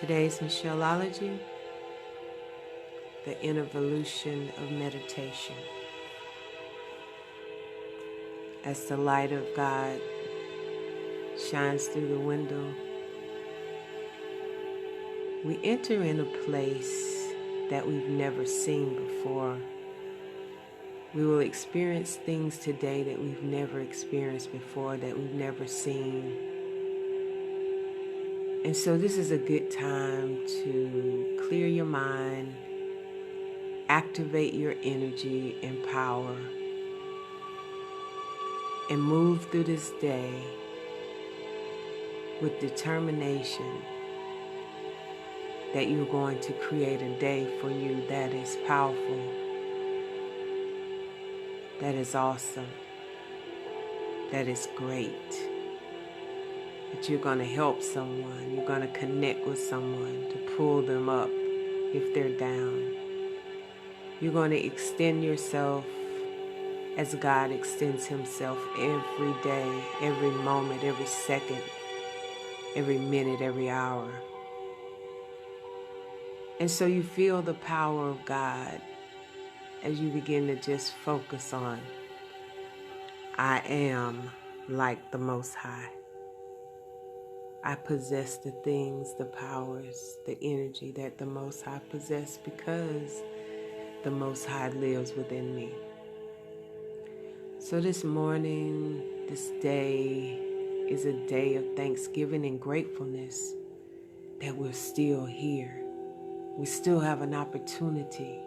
Today's Michelleology, the involution of meditation. As the light of God shines through the window, we enter in a place that we've never seen before. We will experience things today that we've never experienced before, that we've never seen. And so this is a good time to clear your mind, activate your energy and power, and move through this day with determination that you're going to create a day for you that is powerful, that is awesome, that is great, that you're going to help someone, you're going to connect with someone to pull them up if they're down. You're going to extend yourself as God extends himself every day, every moment, every second, every minute, every hour. And so you feel the power of God as you begin to just focus on, I am like the Most High. I possess the things, the powers, the energy that the Most High possess because the Most High lives within me. So this morning, this day is a day of thanksgiving and gratefulness that we're still here. We still have an opportunity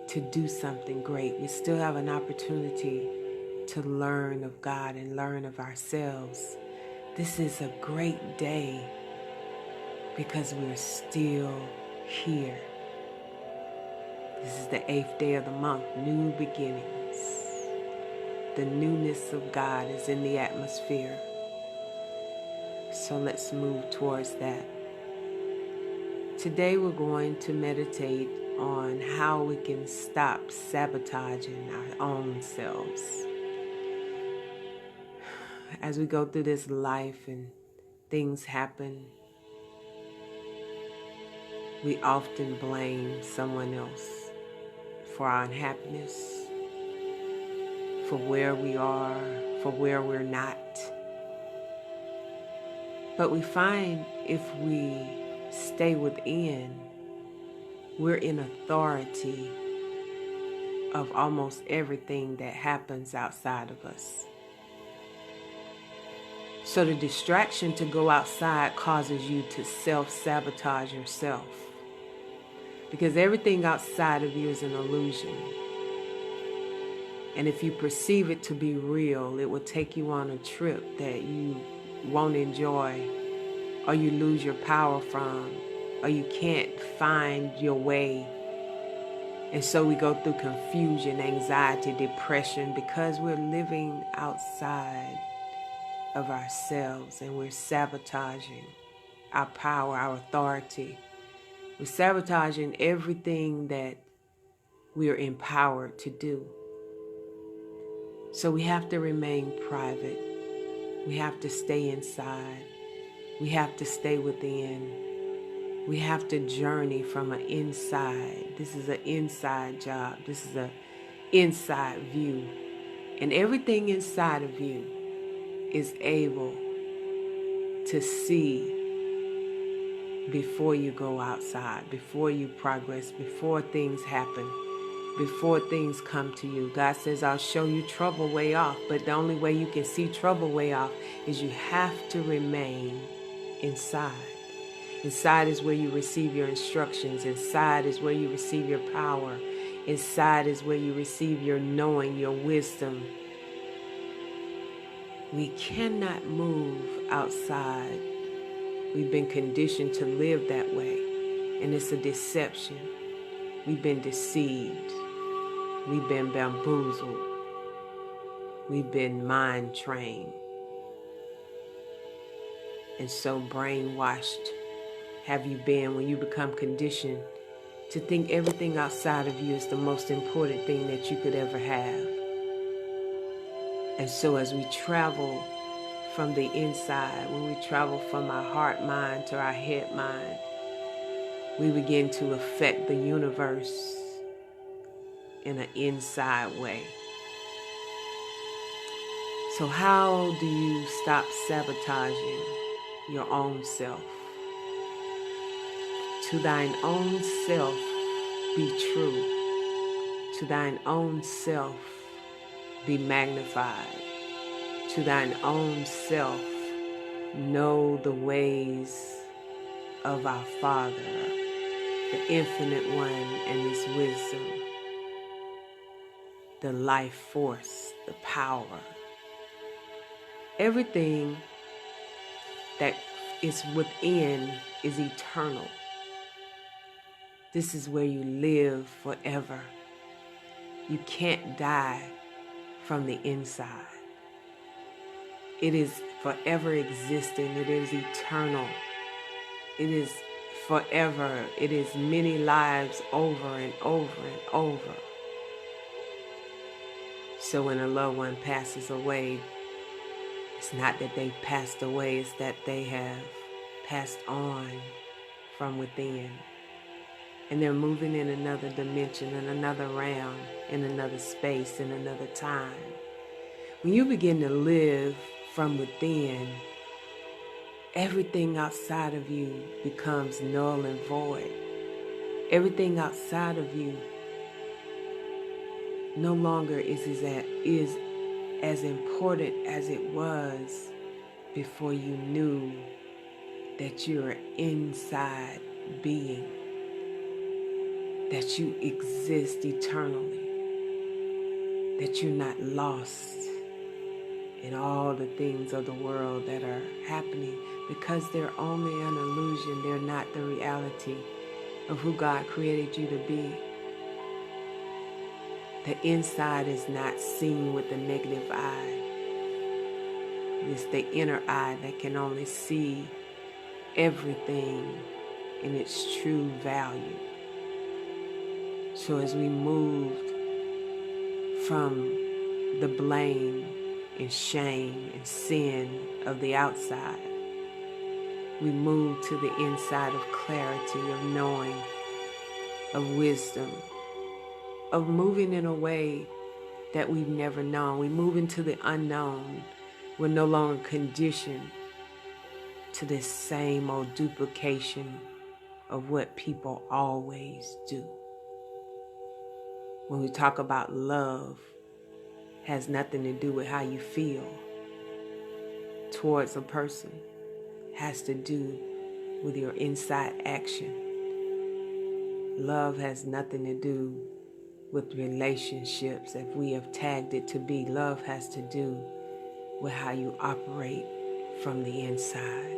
to do something great. We still have an opportunity to learn of God and learn of ourselves. This is a great day because we're still here. This is the 8th day of the month, new beginnings. The newness of God is in the atmosphere. So let's move towards that. Today we're going to meditate on how we can stop sabotaging our own selves. As we go through this life and things happen, we often blame someone else for our unhappiness, for where we are, for where we're not. But we find if we stay within, we're in authority of almost everything that happens outside of us. So the distraction to go outside causes you to self-sabotage yourself, because everything outside of you is an illusion. And if you perceive it to be real, it will take you on a trip that you won't enjoy, or you lose your power from, or you can't find your way. And so we go through confusion, anxiety, depression, because we're living outside of ourselves and we're sabotaging our power, our authority. We're sabotaging everything that we are empowered to do. So we have to remain private. We have to stay inside. We have to stay within. We have to journey from an inside. This is an inside job. This is an inside view. And everything inside of you is able to see before you go outside, before you progress, before things happen, before things come to you. God says, I'll show you trouble way off, but the only way you can see trouble way off is you have to remain inside. Inside is where you receive your instructions. Inside is where you receive your power. Inside is where you receive your knowing, your wisdom. We cannot move outside. We've been conditioned to live that way, and it's a deception. We've been deceived. We've been bamboozled. We've been mind trained. And so brainwashed have you been when you become conditioned to think everything outside of you is the most important thing that you could ever have. And so as we travel from the inside, when we travel from our heart mind to our head mind, we begin to affect the universe in an inside way. So how do you stop sabotaging your own self? To thine own self be true. To thine own self be magnified. To thine own self know the ways of our Father, the Infinite One and His wisdom, the life force, the power. Everything that is within is eternal. This is where you live forever. You can't die from the inside. It is forever existing. It is eternal. It is forever. It is many lives over and over and over. So when a loved one passes away, it's not that they passed away, it's that they have passed on from within. And they're moving in another dimension, in another realm, in another space, in another time. When you begin to live from within, everything outside of you becomes null and void. Everything outside of you no longer is as important as it was before you knew that you're an inside being, that you exist eternally, that you're not lost in all the things of the world that are happening, because they're only an illusion. They're not the reality of who God created you to be. The inside is not seen with the negative eye. It's the inner eye that can only see everything in its true value. So as we moved from the blame and shame and sin of the outside, we moved to the inside of clarity, of knowing, of wisdom, of moving in a way that we've never known. We move into the unknown. We're no longer conditioned to this same old duplication of what people always do. When we talk about love, it has nothing to do with how you feel towards a person. It has to do with your inside action. Love has nothing to do with relationships, if we have tagged it to be. Love has to do with how you operate from the inside,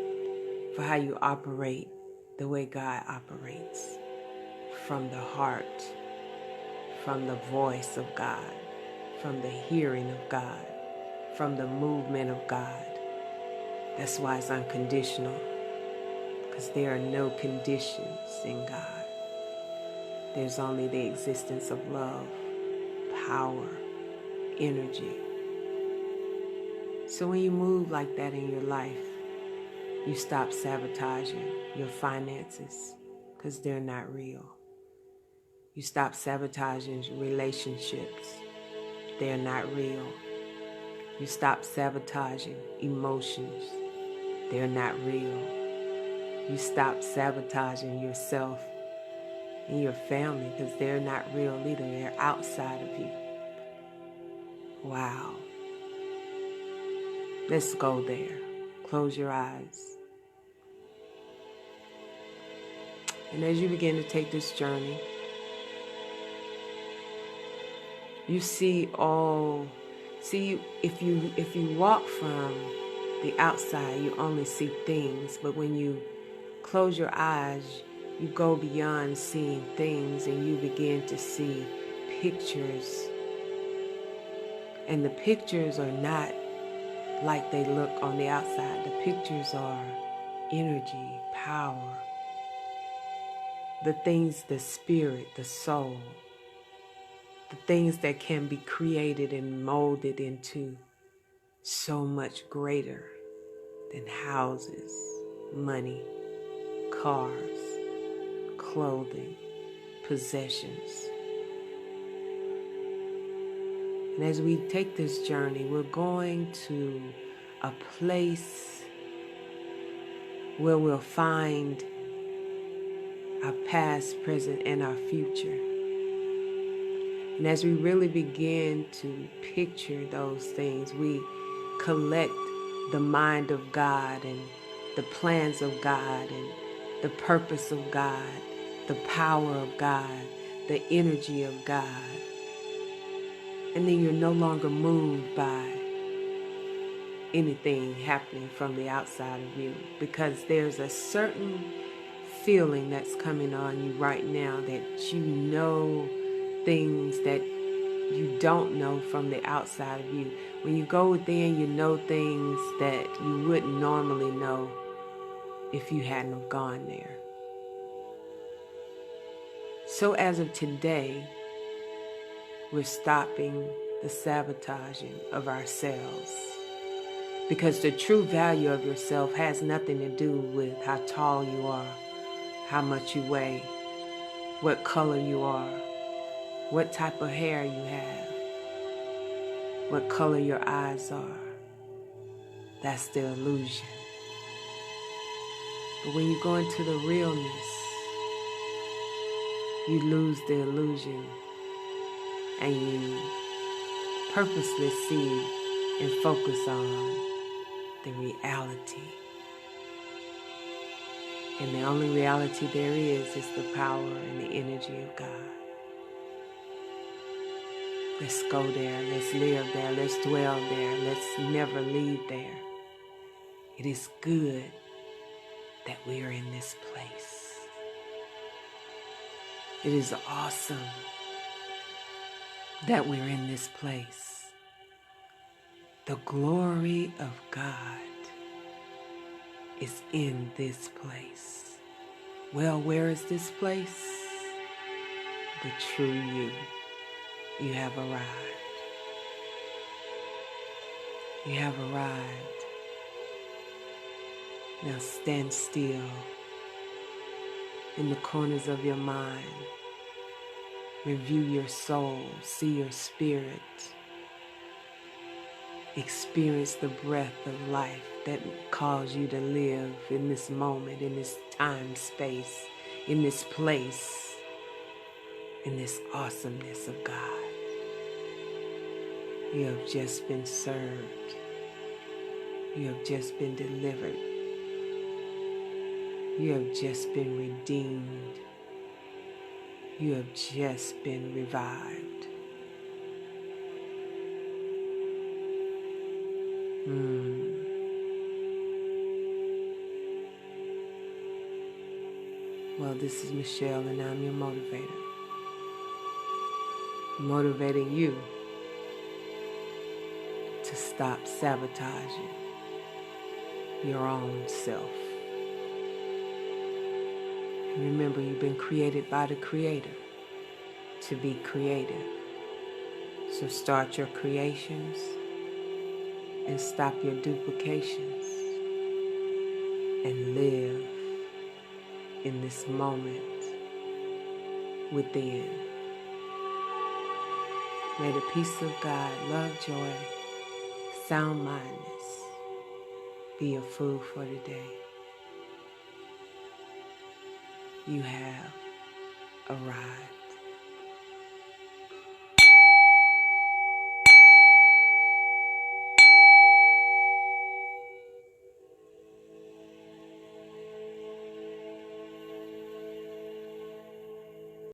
for how you operate the way God operates, from the heart, from the voice of God, from the hearing of God, from the movement of God. That's why it's unconditional, because there are no conditions in God. There's only the existence of love, power, energy. So when you move like that in your life, you stop sabotaging your finances, because they're not real. You stop sabotaging relationships. They're not real. You stop sabotaging emotions. They're not real. You stop sabotaging yourself and your family, because they're not real either. They're outside of you. Wow. Let's go there. Close your eyes. And as you begin to take this journey, you see if you walk from the outside, you only see things, but when you close your eyes, you go beyond seeing things and you begin to see pictures. And the pictures are not like they look on the outside. The pictures are energy, power, the things, the spirit, the soul, the things that can be created and molded into so much greater than houses, money, cars, clothing, possessions. And as we take this journey, we're going to a place where we'll find our past, present, and our future. And as we really begin to picture those things, we collect the mind of God and the plans of God and the purpose of God, the power of God, the energy of God. And then you're no longer moved by anything happening from the outside of you, because there's a certain feeling that's coming on you right now that you know things that you don't know from the outside of you. When you go within, you know things that you wouldn't normally know if you hadn't have gone there. So as of today, we're stopping the sabotaging of ourselves, because the true value of yourself has nothing to do with how tall you are, how much you weigh, what color you are, what type of hair you have, what color your eyes are. That's the illusion. But when you go into the realness, you lose the illusion and you purposely see and focus on the reality. And the only reality there is the power and the energy of God. Let's go there, let's live there, let's dwell there, let's never leave there. It is good that we are in this place. It is awesome that we're in this place. The glory of God is in this place. Well, where is this place? The true you. You have arrived. You have arrived. Now stand still in the corners of your mind. Review your soul, see your spirit. Experience the breath of life that calls you to live in this moment, in this time, space, in this place, in this awesomeness of God. You have just been served. You have just been delivered. You have just been redeemed. You have just been revived. Well, this is Michelle, and I'm your motivator. Motivating you to stop sabotaging your own self. And remember, you've been created by the Creator to be creative. So start your creations and stop your duplications and live in this moment within. May the peace of God, love, joy, sound mindedness be your food for today. You have arrived.